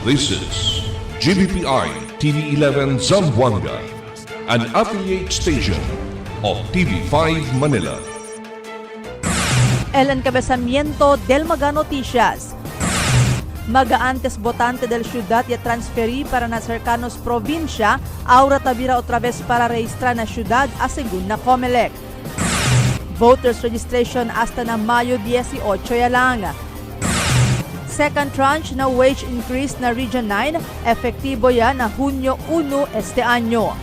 This is GBPI TV11 Zamboanga, an affiliate station of TV5 Manila. El encabezamiento del Maga Noticias. Maga-antes botante del ciudad y transferí para na cercanos provincia, ahora tabira otra vez para registrar na ciudad a segunda Comelec. Voters registration hasta na Mayo 18 ya lang. Second tranche na wage increase na Region 9, efektibo yan na Hunyo 1 este año.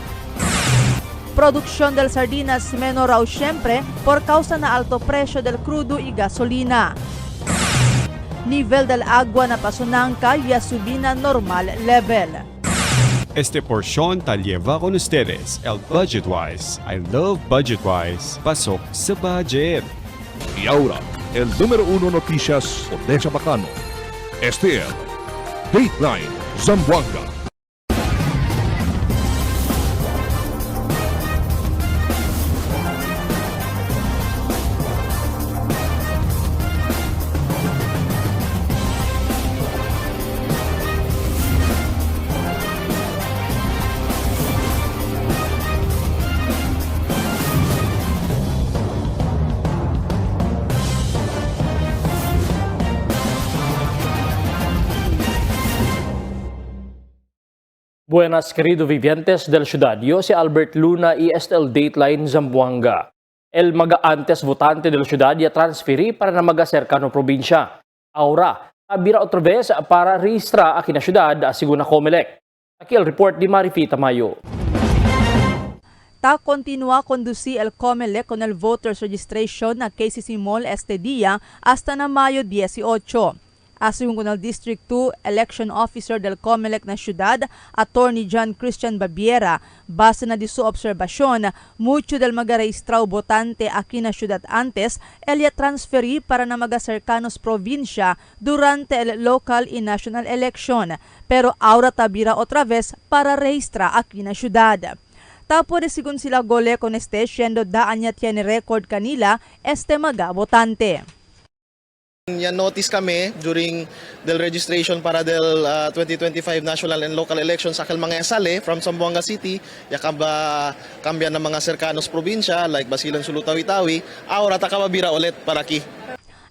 Produksyon del sardinas menor raw siyempre por causa na alto presyo del crudo y gasolina. Nivel del agua na Pasunanca ya subí na normal level. Este porción tal lleva con ustedes el Budgetwise. I love Budgetwise. Pasok sa budget. Y ahora, el número 1 noticias de Chabacano. Este es Dateline Zamboanga. Buenas querido vivientes del ciudad, yo si Albert Luna y el Dateline Zamboanga. El maga-antes votante del ciudad ya transferi para na maga-cercano probinsya. Ahora, abira otra vez para registra aquí na ciudad a Segunda Comelec. Aquí el report di Marifi Tamayo. Ta continúa conducir el Comelec con el voters registration na KCC Mall este día hasta na Mayo 18. Ayon con el District 2 Election Officer del Comelec na siyudad, Attorney John Christian Babiera, base na di su obserbasyon, mucho del magarehistrao botante aquí na siyudad antes, elia transferi para na magacercanos provincia durante el local y national election, pero ahora tabira otra vez para registra aquí na siyudad. Tapos sigun sila gole con este, siendo daan niya tiene record kanila, este maga botante. Yan notice kami during del registration para del 2025 national and local elections sa mga sale from Zamboanga City, yakaba kambyan ng mga serkanos probinsya like Basilan, Sulu-Tawi-Tawi, ahora takababira ulit para ki.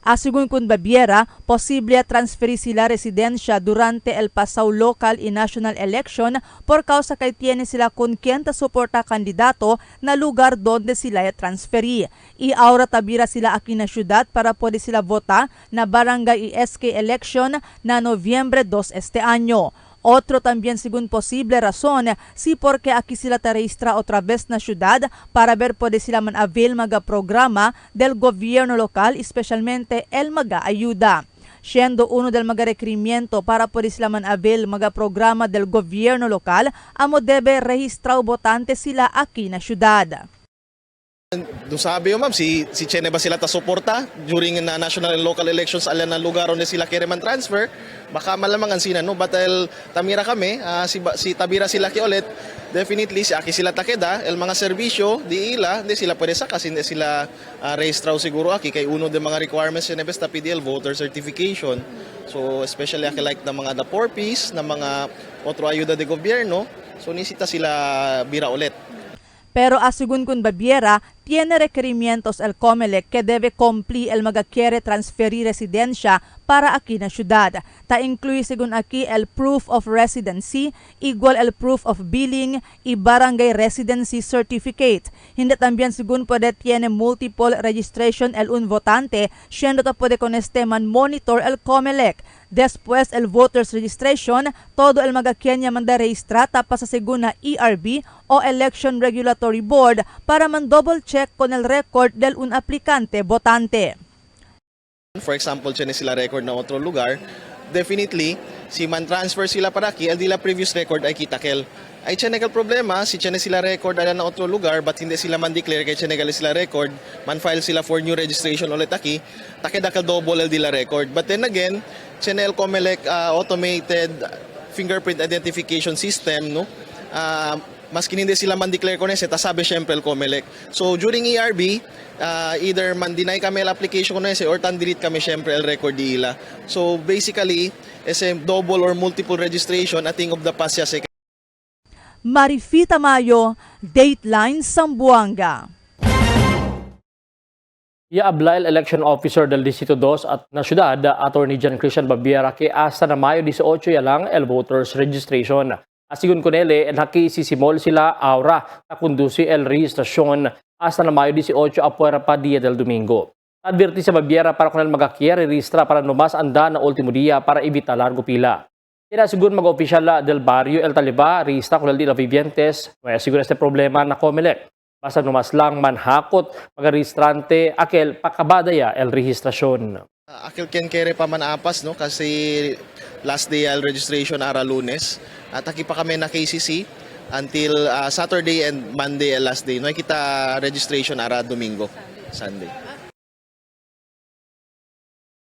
Ayon con Babiera, posible transferi sila residensya durante el pasaw local y national election por causa kay tiene sila con quien ta suporta kandidato na lugar donde sila transferi. Y ahora tabira sila aquí na syudad para pwede sila vota na barangay SK election na Nobyembre 2 este año. Otro también según posible razón si porque aquí sila tarehistra otra vez na syudad para ver pwede sila man-avail mga programa del gobierno local, especialmente el mga ayuda. Siendo uno del mga requerimiento para pwede sila man-avail mga programa del gobierno local, amo debe rehistrao botante sila aquí na syudad. Doon sabi yo ma'am, si Chene ba sila ta suporta during na national and local elections alam na lugar onde sila kere man transfer, baka malamangan sina no batel tamira kami si tabira sila ki ulit, definitely si aki sila takeda el mga serbisyo di ila hindi sila pwede sa kasi hindi sila rehistraw siguro aki kay uno de mga requirements ni besta PDL voter certification. So especially aki like na mga the poor piece na mga otro ayuda de gobyerno, so nisita sila bira ulit. Pero ayon con Babiera, tiene requerimientos el Comelec que debe cumplir el mga quiere transferir residencia para aquí na syudad. Ta incluye según aquí el proof of residency, igual el proof of billing y barangay residency certificate. Hindi también según puede tiene multiple registration el un votante, siendo ta puede con este man monitor el Comelec. Después el voters registration, todo el mga Kenya manda registra tapa sa según na ERB o Election Regulatory Board para man double check con el record del un aplicante votante. For example, tiene sila record na otro lugar, definitely si man transfer sila para aquí, el dila previous record ay kitakel. Ay tiene kal problema, si tiene sila record ala na otro lugar but hindi sila man declare kay tiene kal sila record, man file sila for new registration ulit aquí, takeda double el dila record. But then again, tiene el Comelec automated fingerprint identification system, no? maski hindi sila man-declare kunyese, sabi syempre el COMELEC. So during ERB, either man-deny kami el application kunyese or tan-delete kami syempre el record di ila. So basically, double or multiple registration, a thing of the past siya. Marifita Mayo, Dateline Zamboanga. Iaabla el election officer del Distrito 2 at na syudad, Attorney John Christian Babiera, que hasta na Mayo 18 ya lang el voters registration. Asigun ko nele, nakisisimol sila aura na kundusi el registrasyon hasta na Mayo 18 apuera pa dia del Domingo. Adverti sa Babiera para kung magakier registra para numas anda na ultimo dia para ibita largo pila. Sinasigun mag-opisyal del barrio El Taliba, registra kung di la vivientes, may asigun este problema na COMELEC. Basta numas lang manhakot mag-registrante akel pakabadaya el registrasyon. Akil ken kere pa man apas no kasi last day al registration ara Lunes at aki pa kami na KCC until Saturday and Monday last day no kita registration ara Domingo Sunday.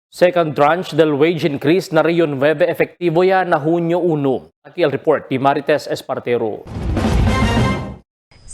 Second tranche del wage increase na Rio 9 efektibo ya na Hunyo 1. Aquí el report ni Marites Espartero.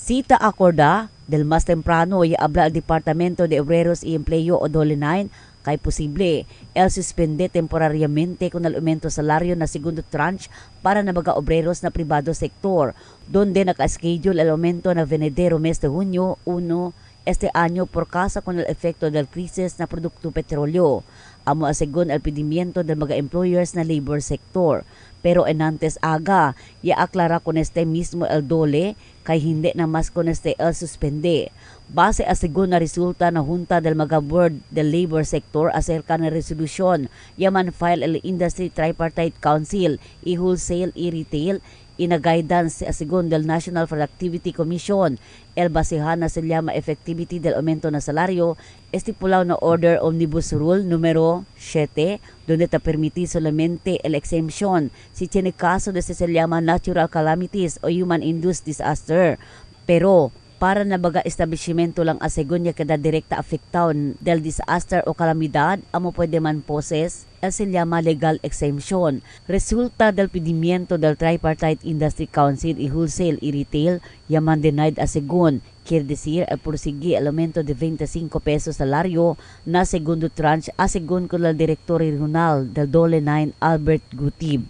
Cita acorda del mas temprano y habla al Departamento de Obreros y Empleo o DOLE 9 kay posible el suspende temporariamente con el aumento salario na segundo tranche para na mga obreros na privado sektor, donde naka-schedule el aumento na venidero mes de Hunyo 1 este año por causa con el efecto del crisis na produkto petrolyo. Amo asegun el pedimiento del mga employers na labor sector. Pero enantes aga, iaaklara con este mismo el DOLE kay hindi na mas con este el suspende. Base asegun na resulta na junta del mga board del labor sector acerca na resolusyon, yaman file el Industry Tripartite Council, i-wholesale, i-retail, ina-guidance asegun del National Productivity Commission, el basehan na sila ma-effectivity del aumento na salario, estipulaw na Order Omnibus Rule numero 7, donde ta permiti solamente el exemption si tiene caso de se llama natural calamities o human-induced disaster. Pero para na baga establishmento lang asegun niya kada direkta afectaw del disaster o kalamidad, amo pwede man poses el se llama legal exemption. Resulta del pedimiento del Tripartite Industry Council y Wholesale y Retail, yaman denied asegun. Quiere decir, el porsigue el aumento de 25 pesos salario na segundo tranche asegun con el director regional del DOLE 9, Albert Gutib.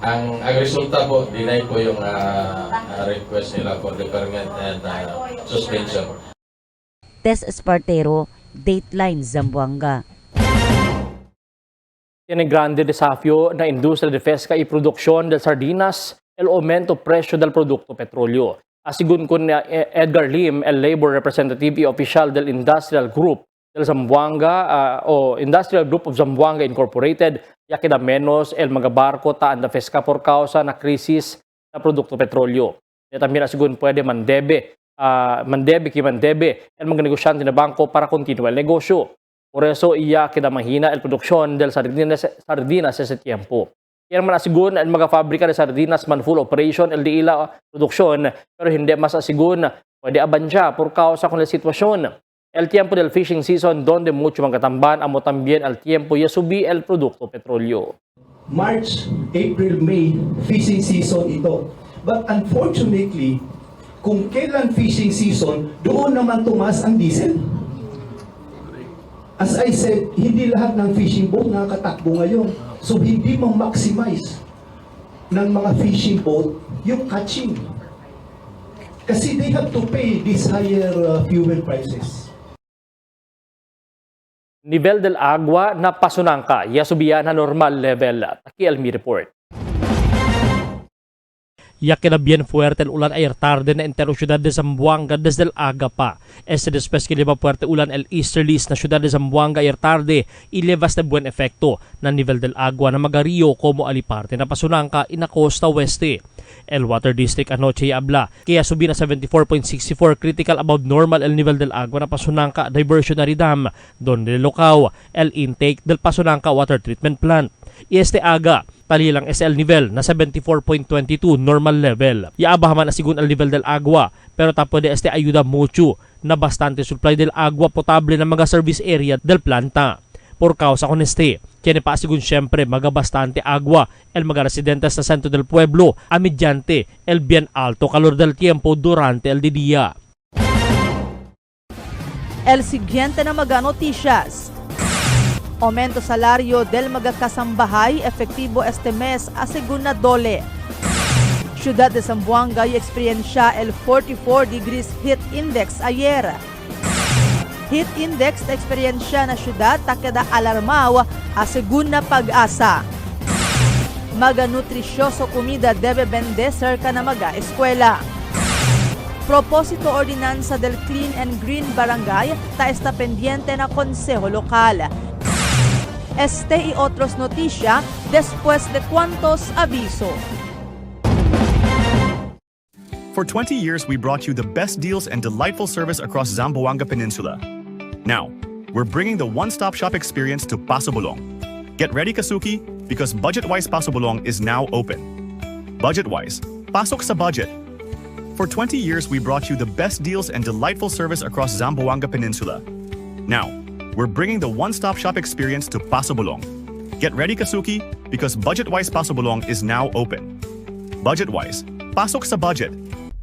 Ang resulta po, deny po yung request nila for deferment and suspension. Tess Espartero, Dateline Zamboanga. Tiene grande desafio na industria de pesca y producción del sardinas el aumento presyo del produkto petrolyo. Asigun ko na Edgar Lim, el labor representative y official del Industrial Group del Zamboanga o Industrial Group of Zamboanga Incorporated, ya queda menos el mga barko taan na pesca por causa na krisis na produkto petrolyo. Ya también asigun pwede mandebe el mga negosyante na bangko para continuar el negosyo. Por eso iya queda mahina el produksyon del sardinas ese tiempo. Kaya man asigun el mga fabrika de sardinas man full operation el di ila produksyon pero hindi mas asigun pwede abansya por causa con la sitwasyon. El tiempo del fishing season donde mucho magkatamban amo también el tiempo ya subi el produkto petrolyo. March, April, May, fishing season ito. But unfortunately, kung kailan fishing season, doon naman tumas ang diesel. As I said, hindi lahat ng fishing boat nakakatakbo ngayon. So hindi ma-maximize ng mga fishing boat yung catching. Kasi they have to pay these higher fuel prices. Nivel del agua na pasunangka, ya subiyan na normal level. Taki el mi report. Ya queda bien fuerte el ulan ayer tarde na entero ciudad de Zamboanga desde el aga pa. Este después que leva fuerte ulan el easterlies na ciudad de Zamboanga ayer tarde y levas de buen efecto na nivel del agua na magario como aliparte na pasunangka ina costa oeste. El Water District anoche habla kaya subi na 74.64 critical above normal el nivel del agua na Pasunangka Diversionary Dam donde locaw el intake del Pasunangka Water Treatment Plant. Y este aga talilang es el nivel na 74.22 normal level. Yaabahaman asigun el nivel del agua pero tapo de este ayuda mucho na bastante supply del agua potable na mga service area del planta. por causa con este. Tiene pa sigun siyempre maga bastante agua el mga residentes sa centro del pueblo a mediante el bien alto calor del tiempo durante el día. El siguiente na mga noticias. Aumento salario del mga kasambahay efektibo este mes a segunda dole. Ciudad de Zamboanga y experiencia el 44 degrees heat index ayer. Heat index na eksperyensya na syudad takeda alarmaw a segunda pag-asa. Maga nutrisyoso comida debe vender cerca na maga eskwela. Propósito ordinanza del Clean and Green Barangay ta está pendiente na konseho lokal. Este y otros noticia después de cuantos aviso. For 20 years, we brought you the best deals and delightful service across Zamboanga Peninsula. Now, we're bringing the one-stop shop experience to Paso Bulong. Get ready, Kasuki, because Budget-Wise Paso Bulong is now open. Budget-Wise, pasok sa budget. For 20 years, we brought you the best deals and delightful service across Zamboanga Peninsula. Now, we're bringing the one-stop shop experience to Paso Bulong. Get ready, Kasuki, because Budget-Wise Paso Bulong is now open. Budget-Wise, pasok sa budget.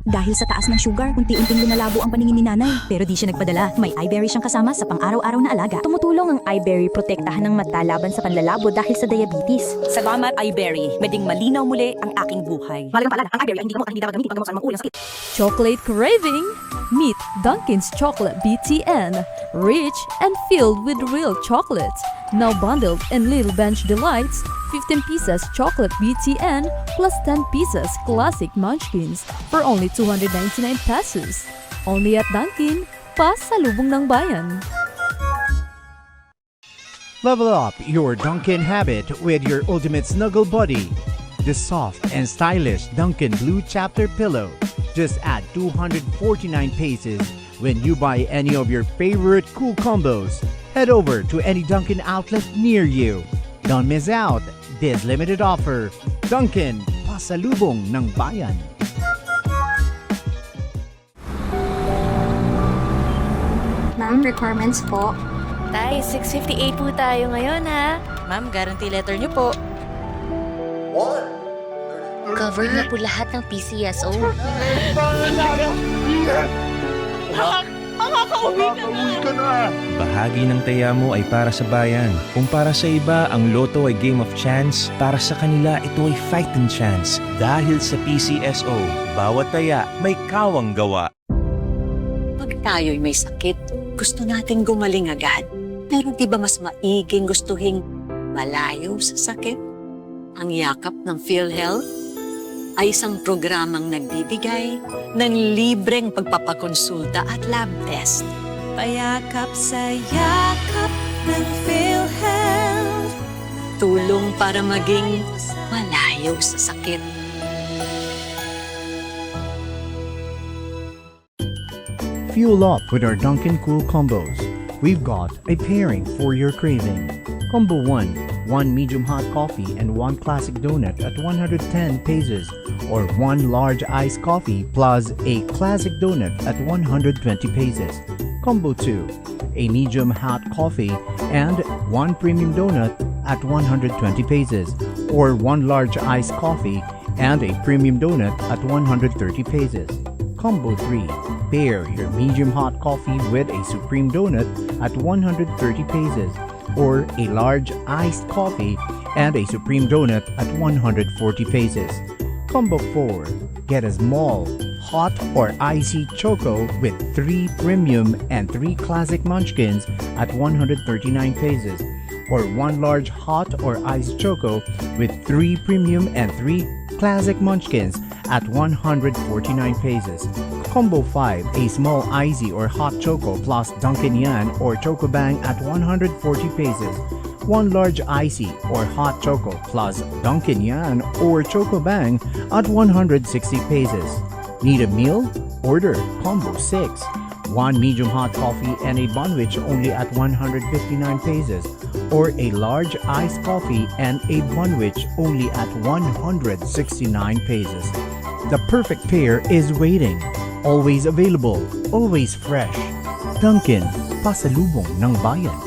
Dahil sa taas ng sugar, unti-unting lumalabo ang paningin ni nanay. Pero di siya nagpadala. May iBerry siyang kasama sa pang-araw-araw na alaga. Tumutulong ang iBerry protektahan ng mata laban sa panlalabo dahil sa diabetes. Salamat iBerry. Meding malinaw muli ang aking buhay. Malagang paalala, ang iBerry ay hindi gamot at hindi dapat gamitin paggamot sa mga uri ng sakit. Chocolate craving? Meet Dunkin's Chocolate BTN. Rich and filled with real chocolate. Now bundled in Little Bench Delights, 15 pieces chocolate BTN plus 10 pieces classic munchkins for only 299 pesos. Only at Dunkin, pasalubong ng bayan. Level up your Dunkin habit with your ultimate snuggle buddy. The soft and stylish Dunkin Blue Chapter Pillow. Just add 249 pesos when you buy any of your favorite cool combos. Head over to any Dunkin outlet near you. Don't miss out this limited offer. Dunkin, pasalubong ng bayan. Ma'am, requirements po. Tay, 658 po tayo ngayon ha. Ma'am, guarantee letter niyo po. Covered na po lahat ng PCSO. Bahagi ng taya mo ay para sa bayan. Kung para sa iba, ang loto ay game of chance, para sa kanila ito ay fighting chance. Dahil sa PCSO, bawat taya may kawang gawa. Pag tayo'y may sakit, gusto natin gumaling agad. Pero di ba mas maiging gustuhin malayo sa sakit? Ang yakap ng PhilHealth ay isang programang nagbibigay ng libreng pagpapakonsulta at lab test. Payakap sa yakap ng PhilHealth. Tulong para maging malayo sa sakit. Fuel up with our Dunkin Cool combos. We've got a pairing for your craving. Combo 1, 1 medium hot coffee and 1 classic donut at 110 pesos, or 1 large iced coffee plus a classic donut at 120 pesos. Combo 2, a medium hot coffee and 1 premium donut at 120 pesos, or 1 large iced coffee and a premium donut at 130 pesos. Combo 3, pair your medium hot coffee with a supreme donut at 130 pesos, or a large iced coffee and a supreme donut at 140 pesos. Combo 4, get a small, hot or icy choco with 3 premium and 3 classic munchkins at 139 pesos, or 1 large hot or iced choco with 3 premium and 3 classic munchkins at 149 pesos. Combo 5, a small icy or hot choco plus Dunkin' Yan or Choco Bang at 140 pesos. 1 large icy or hot choco plus Dunkin' Yan or Choco Bang at 160 pesos. Need a meal? Order Combo 6. 1 medium hot coffee and a bunwich only at 159 pesos, or a large iced coffee and a bunwich only at 169 pesos. The perfect pair is waiting. Always available, always fresh. Dunkin, pasalubong ng bayan.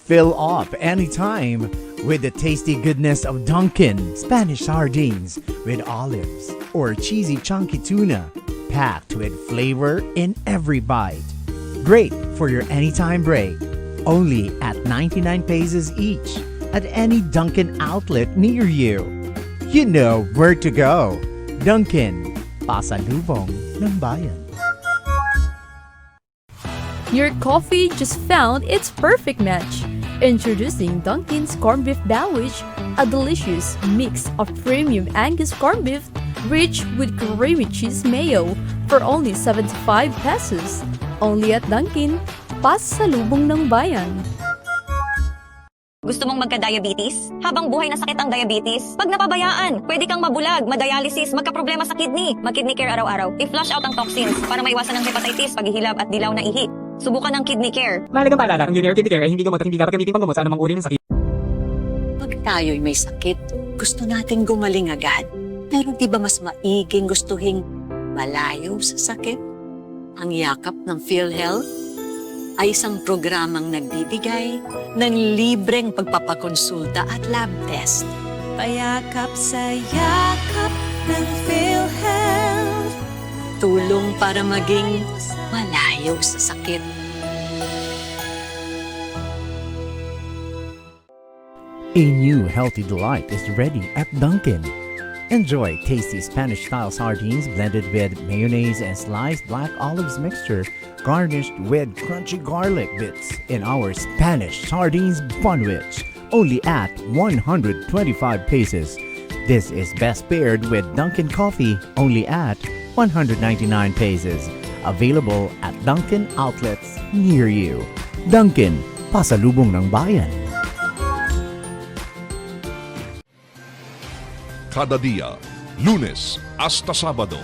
Fill up anytime with the tasty goodness of Dunkin' Spanish sardines with olives or cheesy chunky tuna, packed with flavor in every bite. Great for your anytime break. Only at 99 pesos each at any Dunkin' outlet near you. You know where to go. Dunkin', pasalubong ng bayan. Your coffee just found its perfect match. Introducing Dunkin's Corned Beef Sandwich, a delicious mix of premium Angus corned beef rich with creamy cheese mayo for only 75 pesos. Only at Dunkin, pasalubong ng bayan. Gusto mong magka-diabetes? Habang buhay na sakit ang diabetes, pag napabayaan, pwede kang mabulag, madialysis, magka-problema sa kidney. Mag-kidney care araw-araw. I-flush out ang toxins para maiwasan ang hepatitis, paghihilab at dilaw na ihi. Subukan ng kidney care. Mahalagang paalala, ang Junior Kidney Care ay hindi gamot at hindi dapat gamitin panggamot sa anumang uri ng sakit. Pag tayo'y may sakit, gusto natin gumaling agad. Pero di ba mas maiging gustuhin malayo sa sakit? Ang yakap ng PhilHealth ay isang programang nagbibigay ng libreng pagpapakonsulta at lab test. Payakap sa yakap ng PhilHealth. Tulong para maging malayo sa sakit. A new healthy delight is ready at Dunkin'. Enjoy tasty Spanish-style sardines blended with mayonnaise and sliced black olives mixture, garnished with crunchy garlic bits in our Spanish sardines bunwich, only at 125 pesos. This is best paired with Dunkin' coffee, only at 199 pesos. Available at Dunkin' outlets near you. Dunkin', pasalubong ng bayan. Cada día, lunes hasta sábado,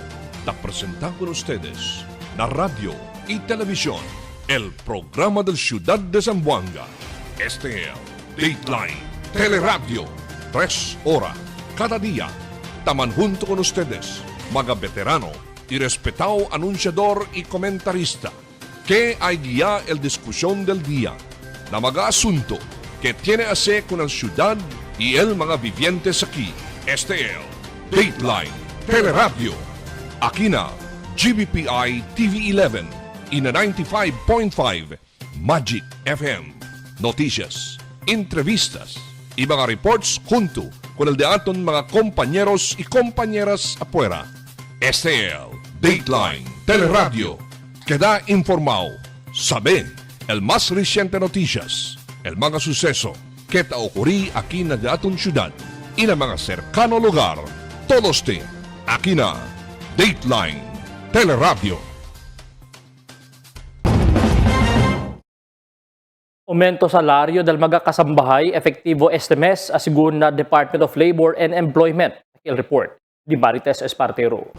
te presentamos con ustedes la radio y televisión, el programa del Ciudad de Zamboanga. Este es Dateline Teleradio, 3 horas cada día. Taman junto con ustedes, mga veterano y respetado anunciador y comentarista, que hay guía el discusión del día, na mga asunto que tiene a hacer con la ciudad y el mga vivientes aquí. Este es Dateline Teleradio. Aquí na GBPI TV11 y na 95.5 Magic FM. Noticias, entrevistas y mga reports junto con el de aton mga compañeros y compañeras afuera. Este es Dateline Teleradio. Queda informado, sabe el más reciente noticias, el mga suceso que te ocurrí aquí na de aton ciudad y na mga cercano lugar. Todos te aquí na Dateline Teleradio. Aumento salario del mga kasambahay efektibo este mes asigun na Department of Labor and Employment. Il report di Marites Espartero.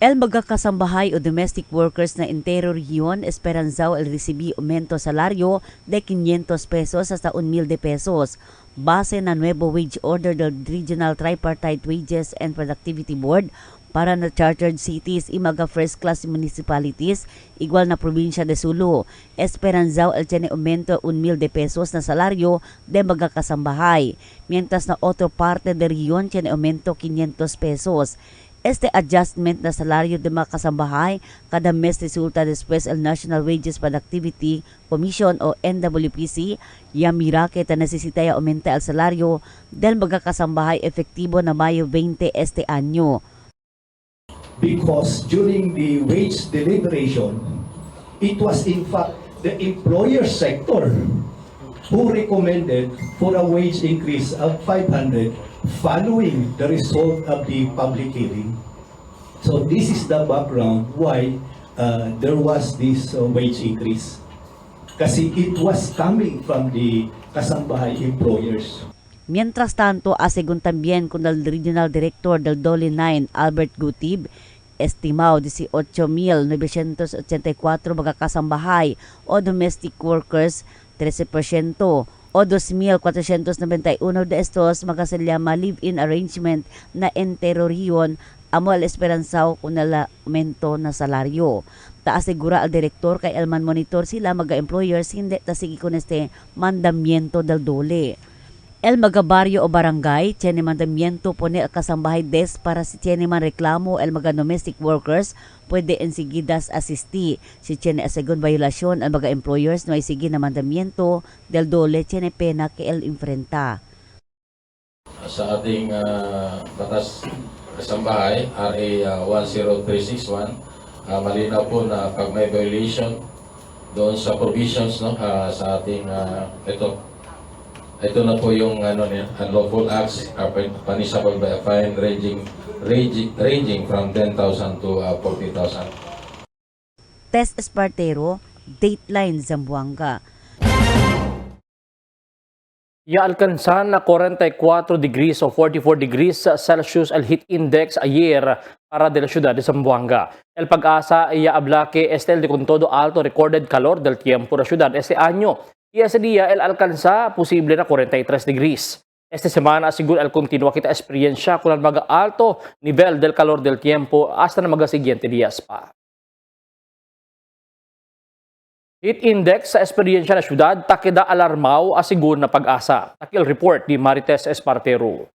El magkakasambahay o domestic workers na entero rehiyon esperanzao el recibi aumento salario de 500 pesos hasta 1,000 pesos. Base na nuevo wage order del Regional Tripartite Wages and Productivity Board para na chartered cities y mga first-class municipalities, igual na probinsya de Sulu. Esperanzao el tiene aumento 1,000 pesos na salario de magkakasambahay, mientras na otro parte de rehiyon tiene aumento 500 pesos. Este adjustment na salario de mga kasambahay kada mes resulta después el National Wages Productivity Commission o NWPC ya mira que ta necesita aumenta el salario del mga kasambahay efektibo na Mayo 20 este año. Because during the wage deliberation, it was in fact the employer sector who recommended for a wage increase of 500 following the result of the public hearing. So this is the background why there was this wage increase. Kasi it was coming from the kasambahay employers. Mientras tanto, asegun también con el Regional Director del Dole 9, Albert Gutib, estimado 18,984 mga kasambahay o domestic workers, 13%, o 2,491 de estos mga live-in arrangement na entero riyon, amo al esperanzaw kung aumento na salaryo. Asegura al direktor kay Elman monitor sila mga-employers hindi tasigi kun este mandamiento del dole. El magabaryo o barangay, tiene mandamiento pone al kasambahay des para si tiene man reklamo el mga domestic workers pwede enseguidas asisti. Si tiene asegun violasyon al mga-employers no ay sige na mandamiento del dole tiene pena que el enfrenta. Sa ating batas kasambahay, RA 10361, malinaw po na pag may violation doon sa provisions sa ating ito na po yung unlawful acts are punishable by a fine ranging from 10,000 to 40,000. Tess Espartero, Dateline Zamboanga. Alcanza na 44 degrees o 44 degrees Celsius el heat index ayer para de la ciudad de Zamboanga. El Pag-asa habla que este el de con todo alto recorded calor del tiempo de la ciudad este año. Y ese día el alcanza posible na 43 degrees. Esta semana siguro el continua kita experiencia con el mga alto nivel del calor del tiempo hasta na mga siguiente días pa. Heat index sa eksperyensya na syudad, takida alarmaw asigur na Pag-asa. Takil report ni Marites Espartero.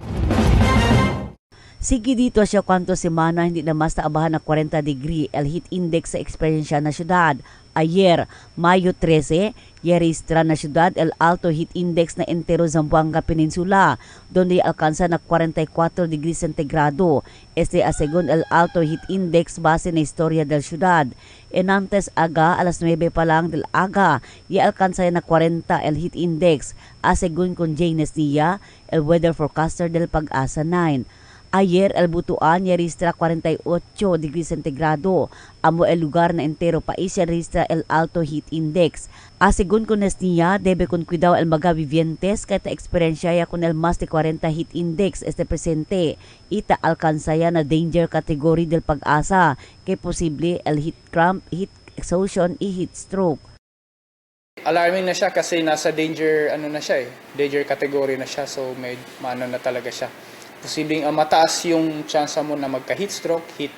Sige dito siya kwanto semana hindi na mas taabahan na 40 degree el heat index sa eksperyensya na syudad. Ayer, Mayo 13, yeristra na syudad el alto heat index na entero Zamboanga Peninsula, donde alcanza na 44 degrees centigrado. Este asegun el alto heat index base na historia del syudad. Enantes aga, alas 9 pa lang del aga, alcanza na 40 el heat index. Asegun con Janes Nia, el weather forecaster del Pag-asa 9. Ayer, el Butuan yeristra 48 degrees centigrado. Amo el lugar na entero pais yeristra el alto heat index. Asegun con niya, debe con cuidado el mga vivientes kahit eksperyensya ya con el mas de 40 heat index este presente. Ita alcanza ya na danger category del Pag-asa que posible el heat cramp, heat exhaustion, heat stroke. Alarming na siya kasi nasa danger na siya danger category na siya, so may maano na talaga siya. Posibleng mataas yung chance mo na magka-heat stroke, heat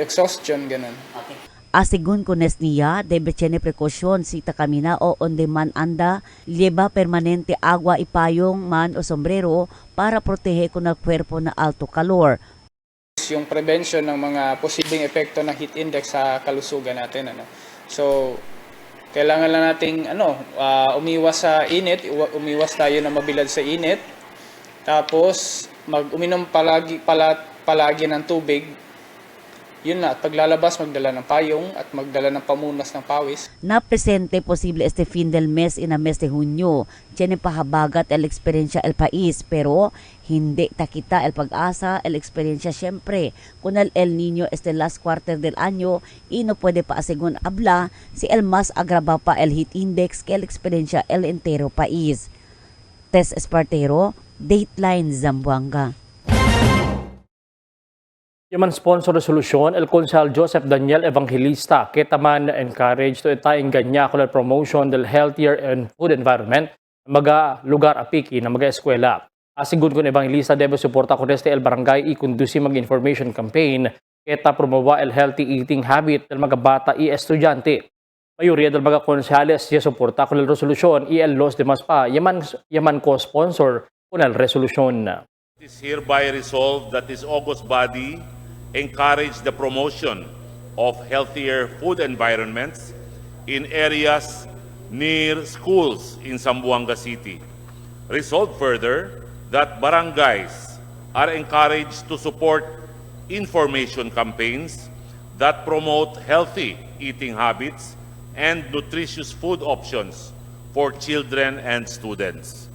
exhaustion, ganun. Okay. Asigun con niya, debe tiene precaution si takamina o on-demand anda, lleva permanente agua ipayong man o sombrero para protehe con el cuerpo na alto calor. Yung prevention ng mga posibleng epekto ng heat index sa kalusugan natin. So, kailangan lang nating umiwas sa init, umiwas tayo na mabilad sa init. Tapos, uminom palagi ng tubig. Yun na, at paglalabas, magdala ng payong at magdala ng pamunas ng pawis. Na presente posible este fin del mes ina mes de Hunyo. Tiene pahabagat el experiencia el país, pero hindi takita el Pag-asa, el experiencia siempre. Con el Niño este last quarter del año, y no puede pa asegun habla si el mas agrava pa el heat index que el experiencia el entero país. Tess Espartero, Dateline Zamboanga. Yaman sponsor resolution, el Konsehal Joseph Daniel Evangelista, ketaman encourage to itayang ganya kung promotion del healthier and food environment mga lugar apiki na mga eskwela. Asigun kung Evangelista debe suporta kung el barangay i-conduce mag-information campaign keta promowa el healthy eating habit del mga bata i estudyante. Mayoría del mga konsehales siya suporta kung el resolution i el los demás pa yaman co-sponsor kung el resolution. It is hereby resolved that this august body encourage the promotion of healthier food environments in areas near schools in Zamboanga City. Resolved further that barangays are encouraged to support information campaigns that promote healthy eating habits and nutritious food options for children and students.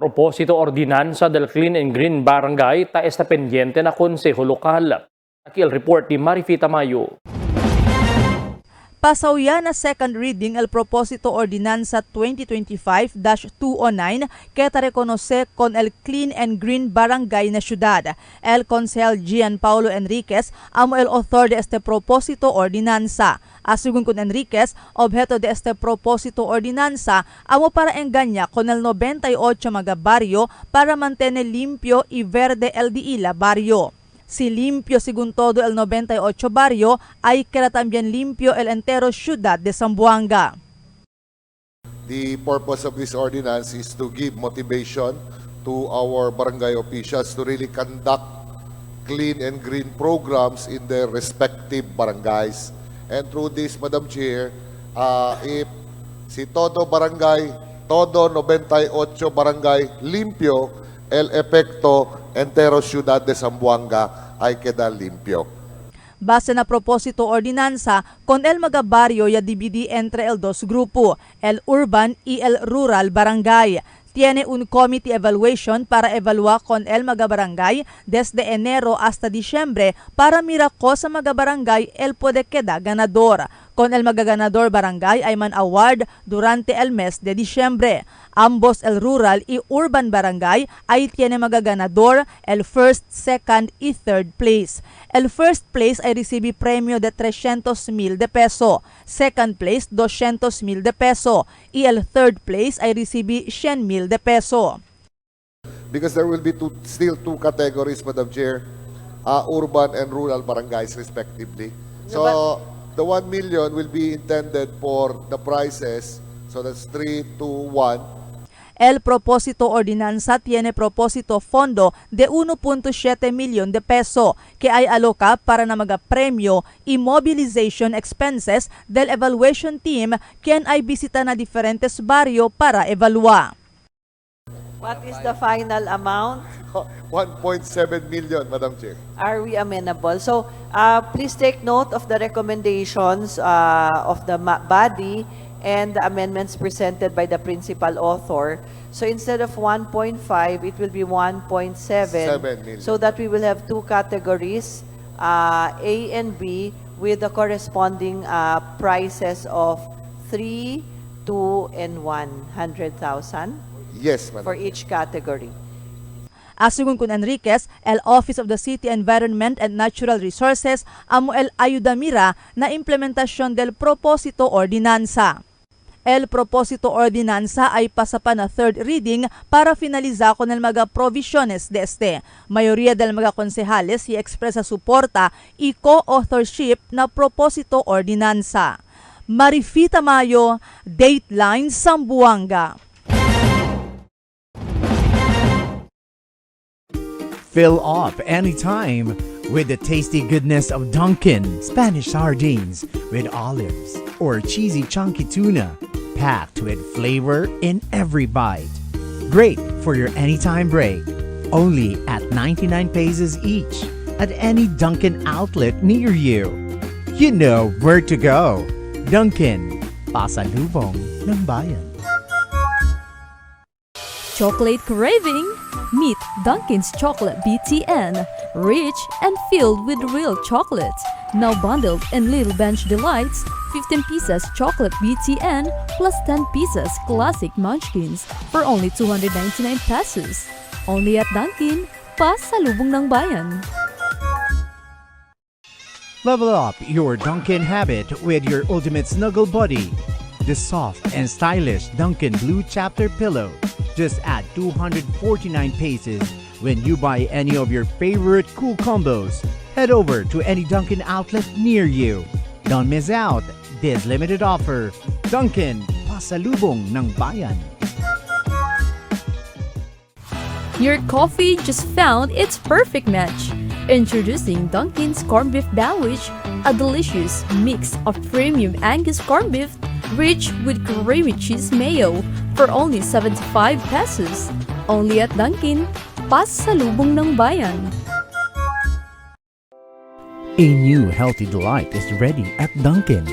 Proposito ordinansa del Clean and Green Barangay taes na pendiente na konseho lokal. Akil report ni Marifita Mayo. Pasawya na second reading el Proposito Ordinansa 2025-209 que reconoce con el Clean and Green Barangay na syudad. El Konsehal Gian Paulo Enriquez amo el author de este Proposito Ordinansa. Asugun con Enriquez, objeto de este propósito ordinanza, amo para enganya con el 98 mga barrio para mantener limpio y verde el Diila barrio. Si limpio según todo el 98 barrio, hay que también limpio el entero ciudad de Zamboanga. The purpose of this ordinance is to give motivation to our barangay officials to really conduct clean and green programs in their respective barangays. And through this, Madam Chair, if si todo barangay, todo 98 barangay limpio, el efecto entero ciudad de Zamboanga ay queda limpio. Base na propósito ordinanza, con el mga barrio ya dividi entre el dos grupo, el urban y el rural barangay. Tiene un committee evaluation para evaluar con el mga barangay desde enero hasta diciembre para mira ko sa mga barangay el puede queda ganador. Con el mga ganador barangay ay man award durante el mes de diciembre. Ambos el rural y urban barangay ay tiene mga ganador el first, second y third place. El first place ay recibe premio de 300,000 de peso, second place 200,000 de peso y el third place ay recibe 100,000 de peso. Because there will be still two categories, Madam Chair, urban and rural barangays respectively. So the 1 million will be intended for the prizes, so that's 3, 2, 1. El propósito ordinanza tiene propósito fondo de 1.7 milyon de peso que ay aloka para na mga premyo y mobilization expenses del evaluation team quien ay bisita na diferentes barrio para evalua. What is the final amount? 1.7 million, Madam Chair. Are we amenable? So please take note of the recommendations of the body and the amendments presented by the principal author. So instead of 1.5, it will be 1.7, so that we will have two categories, A and B, with the corresponding prices of 3, 2, and 100,000. Yes, Madam. For each category. Asugun con Enriquez, el Office of the City Environment and Natural Resources amo el ayudamira na implementasyon del propósito ordinanza. El propósito ordinanza ay pasapa na third reading para finaliza con el mga provisiones de este. Mayoría del mga konsehales y expresa suporta y co-authorship na propósito ordinanza. Marifita Mayo, Dateline Zamboanga. Fill up anytime with the tasty goodness of Dunkin' Spanish sardines with olives or cheesy chunky tuna, packed with flavor in every bite. Great for your anytime break. Only at 99 pesos each at any Dunkin' outlet near you. You know where to go. Dunkin', pasalubong ng bayan. Chocolate craving? Meet Dunkin's Chocolate BTN, rich and filled with real chocolate. Now bundled in Little Bench Delights, 15 pieces Chocolate BTN plus 10 pieces Classic Munchkins for only 299 pesos. Only at Dunkin, pasalubong ng bayan. Level up your Dunkin' habit with your ultimate snuggle buddy. The soft and stylish Dunkin' Blue Chapter Pillow. Just add 249 pesos when you buy any of your favorite cool combos. Head over to any Dunkin' outlet near you. Don't miss out this limited offer. Dunkin', pasalubong ng bayan. Your coffee just found its perfect match. Introducing Dunkin's Corned Beef Sandwich, a delicious mix of premium Angus corned beef rich with creamy cheese mayo for only 75 pesos. Only at Dunkin, pasalubong ng bayan. A new healthy delight is ready at Dunkin'.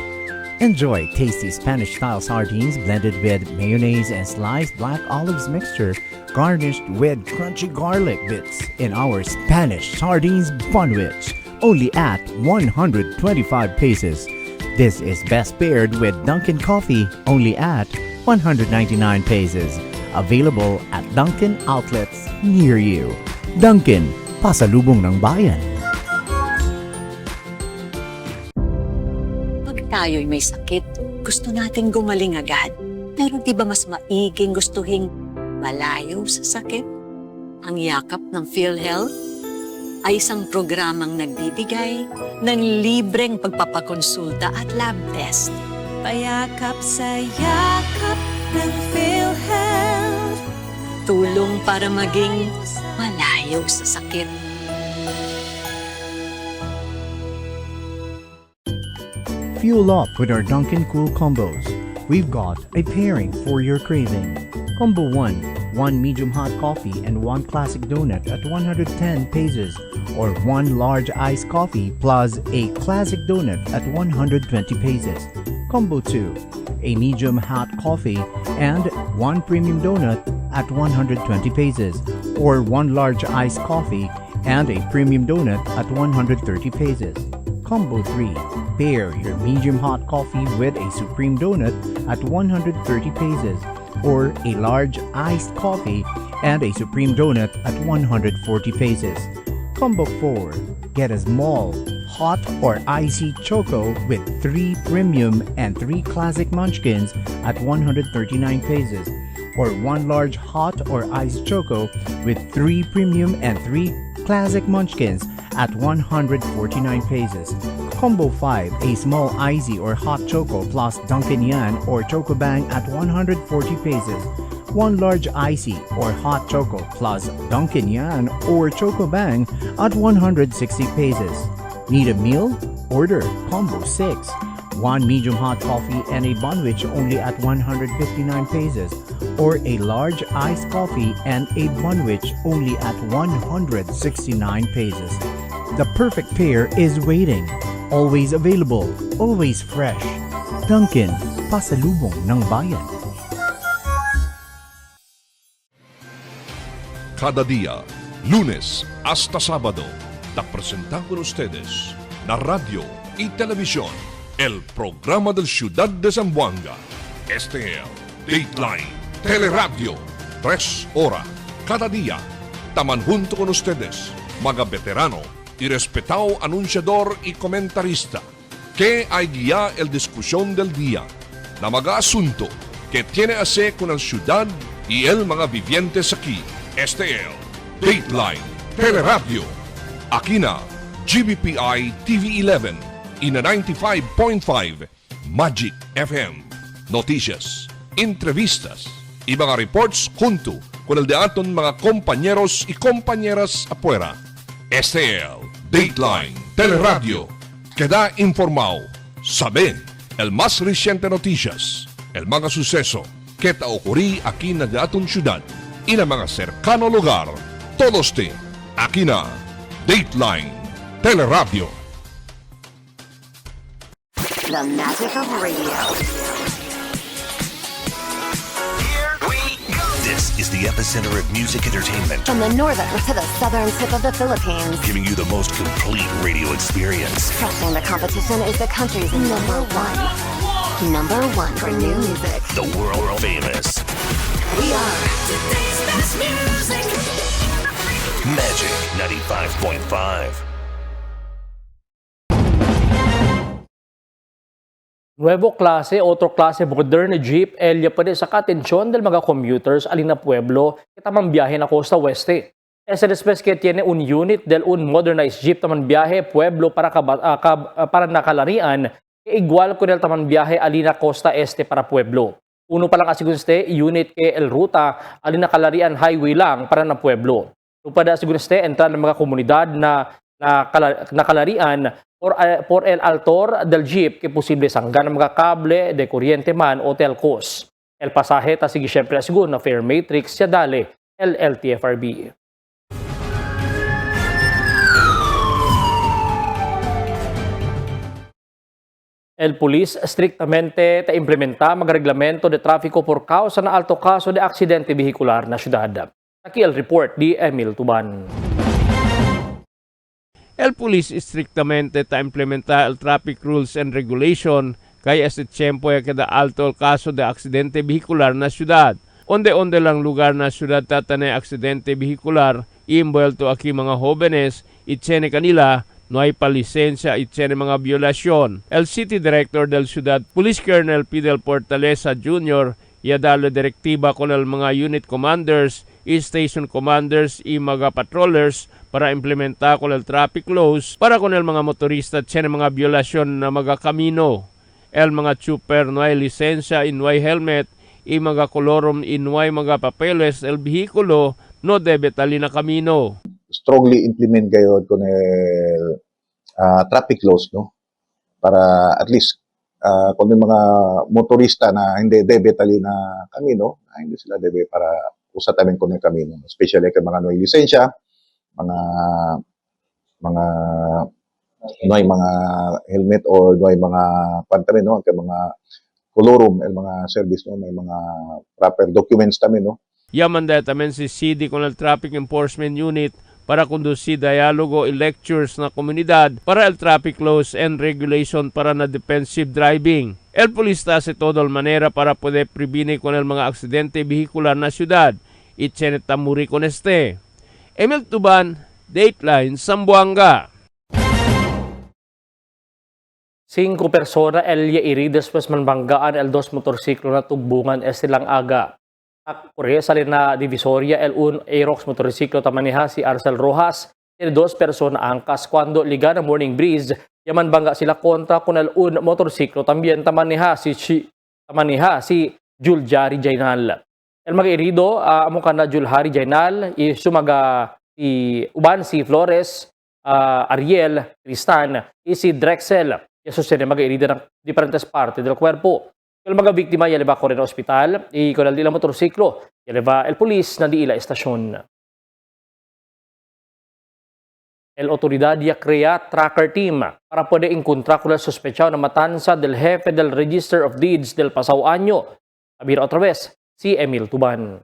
Enjoy tasty Spanish-style sardines blended with mayonnaise and sliced black olives mixture, garnished with crunchy garlic bits in our Spanish sardines bunwich, only at 125 pesos. This is best paired with Dunkin' coffee, only at 199 pesos. Available at Dunkin' outlets near you. Dunkin', pasalubong ng bayan. tayo'y may sakit, gusto nating gumaling agad. Pero di ba mas maiging gustuhin malayo sa sakit? Ang yakap ng PhilHealth ay isang programang nagbibigay ng libreng pagpapakonsulta at lab test. Payakap sa yakap ng PhilHealth. Tulong para maging malayo sa sakit. Fuel up with our Dunkin' Cool combos. We've got a pairing for your craving. Combo 1, 1 medium hot coffee and 1 classic donut at 110 pesos, or 1 large iced coffee plus a classic donut at 120 pesos. Combo 2, a medium hot coffee and 1 premium donut at 120 pesos, or 1 large iced coffee and a premium donut at 130 pesos. Combo 3, pair your medium hot coffee with a supreme donut at 130 pesos, or a large iced coffee and a supreme donut at 140 pesos. Combo 4, get a small, hot or icy choco with 3 premium and 3 classic munchkins at 139 pesos, or 1 large hot or iced choco with 3 premium and 3 classic munchkins at 149 pesos. Combo 5, a small icy or hot choco plus Dunkin' Yan or Choco Bang at 140 pesos. 1 large icy or hot choco plus Dunkin' Yan or Choco Bang at 160 pesos. Need a meal? Order Combo 6. 1 medium hot coffee and a bunwich only at 159 pesos, or a large iced coffee and a bunwich only at 169 pesos. The perfect pair is waiting. Always available, always fresh. Dunkin', pasalubong ng bayan. Cada día, lunes hasta sábado, te presentamos con ustedes la radio y televisión, el programa del Ciudad de Zamboanga. Este es Dateline Teleradio, 3 horas cada día. Taman junto con ustedes, mga veterano y respetado anunciador y comentarista, que hay guía el discusión del día, na mga asunto que tiene a ver con la ciudad y el mga vivientes aquí. Este es Dateline Teleradio. Aquí na GBPI TV11 y na 95.5 Magic FM. Noticias, entrevistas y mga reports junto con el de aton mga compañeros y compañeras afuera. Este es Dateline Teleradio. Queda informado, saben el más reciente noticias, el mga suceso que ta ocurrí aquí na aton ciudad y na mga cercano lugar. Todos te aquí na Dateline Teleradio. The magic of radio. This is the epicenter of music entertainment. From the northern to the southern tip of the Philippines. Giving you the most complete radio experience. Crushing the competition is the country's number one. Number one for new music. The world famous. We are today's best music. Magic 95.5. Nuevo klase, otro klase modern jeep, elya pa din sa katensyon del mga commuters alin na pueblo que tamang biyahe na Costa Oeste. Ese después que tiene un unit del un modernized jeep tamang biyahe pueblo para nakalarian que igual con el tamang biyahe alin na Costa Este para pueblo. Uno pa lang asiguste unit que el ruta alin na kalarian highway lang para na pueblo. Lupada asiguste entran ng mga komunidad na nakalarian por el altor del jeep que posible sanggan ng mga kable de kuryente man o telcos. El pasahe ta sige syempre asigun na fare matrix siya dali el LTFRB. El police strictamente ta implementa magreglamento de tráfico por causa na alto kaso de aksidente vehicular na syudad. Aquí el report di Emil Tuban. El police estrictamente ta implementa el traffic rules and regulation kaya sa tiempo ya kada alto el kaso de aksidente vehicular na syudad. Onde-onde lang lugar na syudad tatanay aksidente vehicular, iimbuelto aki mga jóvenes, itsene kanila no hay palisensya at tiene mga violasyon. El City Director del Ciudad, Police Colonel Fidel Portaleza Jr., dalo direktiba con el mga unit commanders, station commanders y mga patrollers para implementa con el traffic laws para con el mga motorista at tiene mga violasyon na mga kamino. El mga chuper no hay lisensya y no hay helmet y mga kolorum y no hay mga papeles el vehikulo no debe tali na kamino. Strongly implement kayo con el traffic laws, no? Para at least kung may mga motorista na hindi debe tali na kamino, hindi sila debe para usatamin con el kamino, especially kay mga no hay lisensya, mga no hay mga helmet or no hay mga pantamin, no? Kay mga kolorum, el mga service, no? May mga proper documents tamin, no? Yamanda tamen si CD con el Traffic Enforcement Unit para conducir dialogo y lectures na komunidad para el traffic laws and regulation para na defensive driving. El polis hace todo el manera para poder prevenir con el mga aksidente vehicular na syudad. Itchenet tamuri con este. Emil Tuban, Dateline, Zamboanga. 5 persona el yairi después manbanggaan el 2 motorsiklo na tugbungan silang aga. Korea sa na Divisoria el 1 Aerox motorsiklo tamaniha si Arcel Rojas el 2 persona angkas cuando liga na morning breeze yaman bangga sila kontra con el 1 motorsiklo también tamaniha si Juljari Jainal. El mga irido amo kana Juljari Jainal y sumaga si Uban si Flores, Ariel, Tristan y si Drexel. Eso sila mga irido ng diferentes parte del cuerpo. El mga biktima yaleba ko rin hospital y con el dila motorsiklo yaleba el polis na di ila estasyon. El autoridad ya crea tracker team para pwede encontrar con el sospechado na matanza del jefe del Register of Deeds del pasado año. Abir otra vez, si Emil Tuban.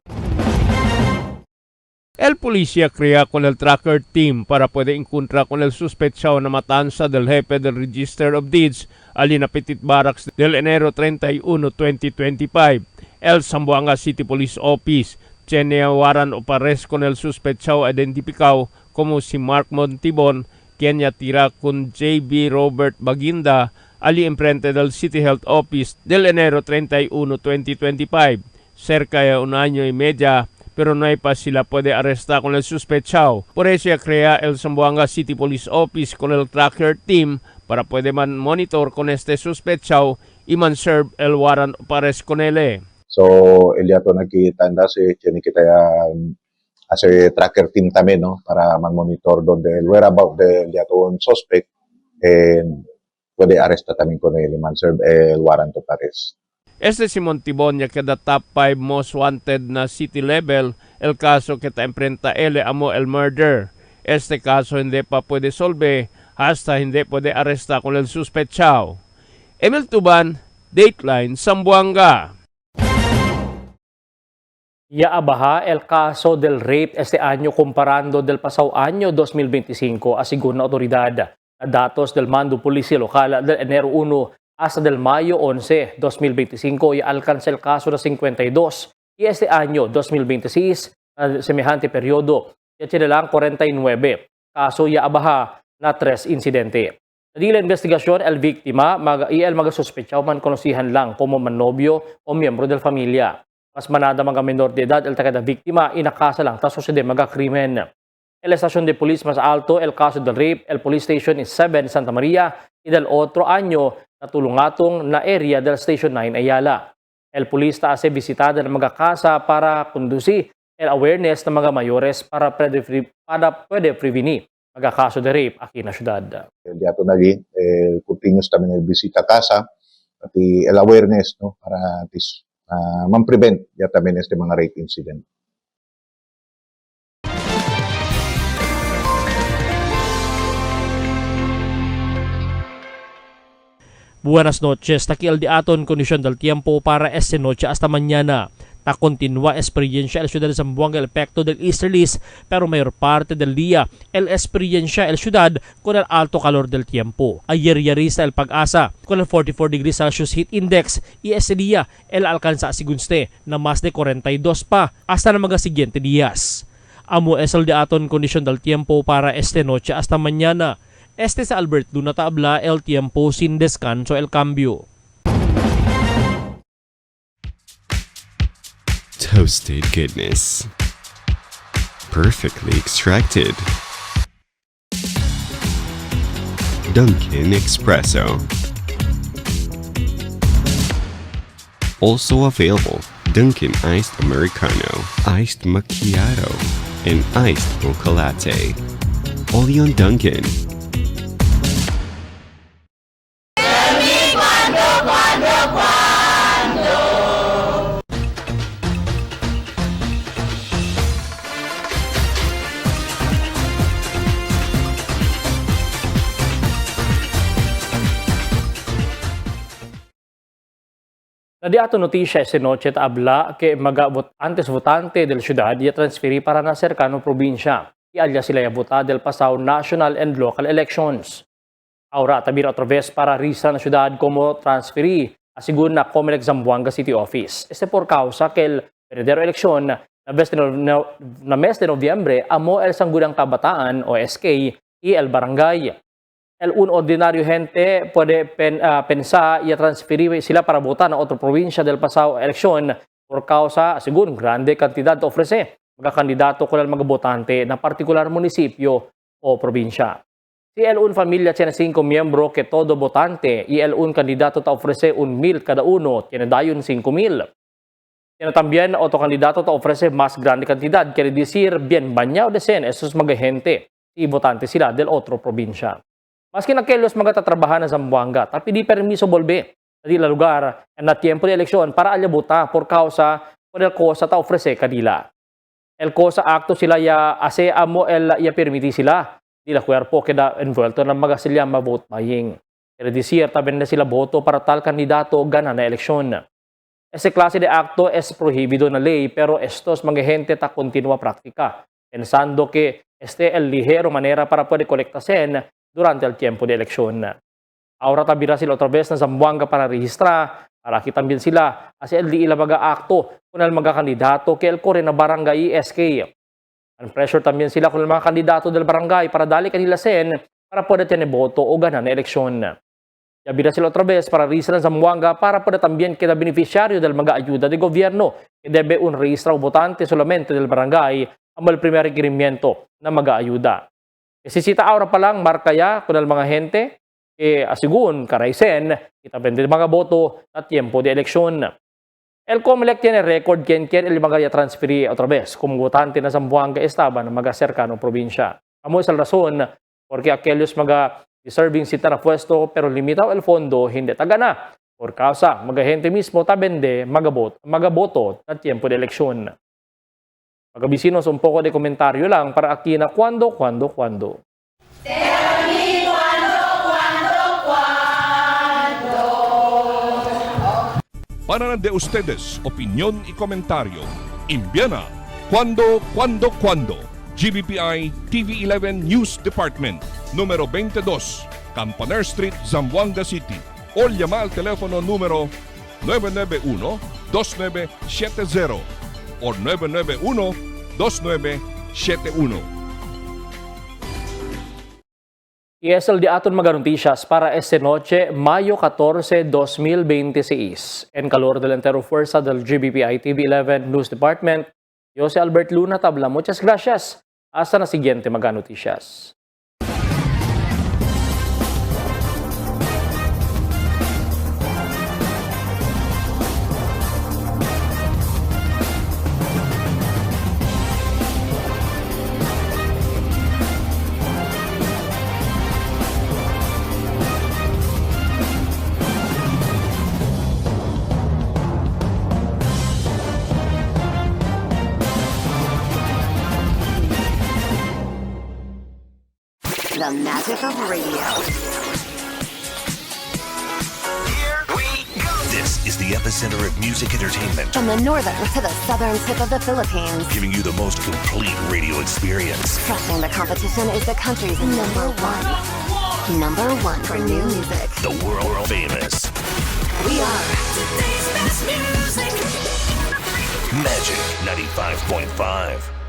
El policía crea con el tracker team para poder encontrar con el sospechado na matanza del jefe del Register of Deeds Alina Petit Barracks del enero 31, 2025. El Zamboanga City Police Office tiene waran o pares con el sospechado identificado como si Mark Montibon, quien ya tira con J.B. Robert Baginda ali enfrente del City Health Office del enero 31, 2025. Cerca de un año y media, pero no hay pa sila puede arrestar con el sospechado. Por eso crea el Zamboanga City Police Office con el tracker team para puede man monitor con este sospechado y man serve el warrant pares con él. So, el yato nagkitanda si tiene kita hace tracker team también, no? Para man monitor donde el whereabout del yato un suspect and puede arrestar también con él y man serve el warrant pares. Este si Montibon ya queda top 5 most wanted na city level el caso que ta enfrenta él amo el murder. Este caso hindi pa pwede solve hasta hindi pwede arresta con el sospechado. Emil Tuban, Dateline, Zamboanga. Ya abaja el caso del rape este año comparando del pasado año 2025 asegura na autoridad. Datos del mando policía local del enero 1 hasta del mayo 11, 2025 ya alcanza el caso de 52 y este año 2026 semejante periodo ya tiene lang 49 kaso ya abaja na 3 insidente. Di la investigasyon el biktima el mga sospechado man konosihan lang como manobyo o miyembro del familia. Mas manada mga menor de edad el tagada biktima inakasa lang taso de mga krimen. El estación de polis mas alto el caso del rape el police station is 7 Santa Maria y del otro año natulungatong na area del Station 9 Ayala. El polis taase bisita ng mga kasa para conduci el awareness ng mga mayores para pwede prevenir mga kaso de rape aquí na syudad. Diato nagi continuous también el visita casa pati el awareness, no, para man-prevent ya también este mga rape incident. Buenas noches, aquí el diaton condición del tiempo para esta noche hasta mañana. Ta continúa experiencia el ciudad de Zamboanga el efecto del easterlies, pero mayor parte del día el experiencia el ciudad con el alto calor del tiempo. Ayer yarista el Pag-asa con el 44 degrees Celsius heat index y ese día el alcanza sigunste na más de 42 pa hasta na mga siguiente días. Amo es el diaton condición del tiempo para esta noche hasta mañana. Este sa Albert Luna tabla el tiempo sin descanso el cambio. Toasted goodness. Perfectly extracted. Dunkin' Espresso. Also available, Dunkin' Iced Americano, Iced Macchiato, and Iced Mocha Latte. Only on Dunkin'. Nadi ato notisya ese noche habla que antes votante del ciudad y transferi para na cercano probinsya. Ialya sila vota del pasado national and local elections. Ahora tabir otra vez para risa na ciudad como transferi asigun na Comelec Zamboanga City Office. Este por causa que el heredero eleksyon na mes de Nobyembre amo el Sangguniang Kabataan o SK y el barangay. Un ordinario gente puede pensar y transferir sila para votar na otro probinsya del pasado eleksyon por causa, según grande cantidad de ofrece mga kandidato con mga botante na partikular munisipyo o probinsya. Si un familia tiene 5 miyembro que todo botante y un candidato ta ofrece 1,000 cada uno, tiene dayon 5,000. Tiene también otro candidato ta ofrece más grande cantidad, quiere decir bien bañado de sen esos mga gente y botante sila del otro probinsya. Maski na kelos mga tatrabahan na Zamboanga, tapi di permiso volbe sa dila lugar na tiempo de eleksyon para alyabuta por causa por el cosa ta ofrece kadila. El cosa acto sila ya ase amo el ya permiti sila. Dila cuerpo queda envuelto na mga sila ma-vote buying. Quiere decir, taben na sila boto para tal kandidato gana na eleksyon. Ese klase de acto es prohibido na ley pero estos mga gente ta continua praktika. Pensando que este el ligero manera para poder kolektasen durante el tiempo de eleksyon. Ahora tabira sila otra vez na Zamboanga para registra, para también sila kasi el di ila mga akto kung el mga kandidato ke el kore na barangay SK. Ang pressure también sila kung el mga kandidato del barangay para dali kanila sen para poder tener boto o gana na eleksyon. Tabira sila otra vez para registra ng Zamboanga para poder también queda beneficiario del mga ayuda de gobierno que debe un registra o votante solamente del barangay ang el primer requerimiento na mga ayuda. Sisita ahora pa lang markaya kung mga gente asigun karaisen kita bende mga boto at tiempo de eleksyon. El Comelec tiene record quien el mga transferi otra vez como votante na Zamboanga estaba na mga cercano probinsya. Amo es el razón porque aquellos mga deserving sita na puesto pero limitado el fondo hindi taga na por causa mga gente mismo tabende mga boto at tiempo de eleksyon. Pagkabisinos un poco de komentaryo lang para aquí na cuando. Para de ustedes, opinión y comentario. Envíana cuando. GBPI TV11 News Department, número 22, Campaner Street, Zamboanga City. O llama al teléfono número 991-2970 o 991-2971. Y es el de aton mga noticias para esta noche, Mayo 14, 2026. En calor de la entero fuerza del GBPI TV11 News Department, yo si Albert Luna tabla. Muchas gracias. Hasta na siguiente mga noticias. The magic of radio. This is the epicenter of music entertainment, From the northern to the southern tip of the Philippines. giving you the most complete radio experience. Crushing the competition is the country's number one. Number one for new music. The world famous We are Magic 95.5.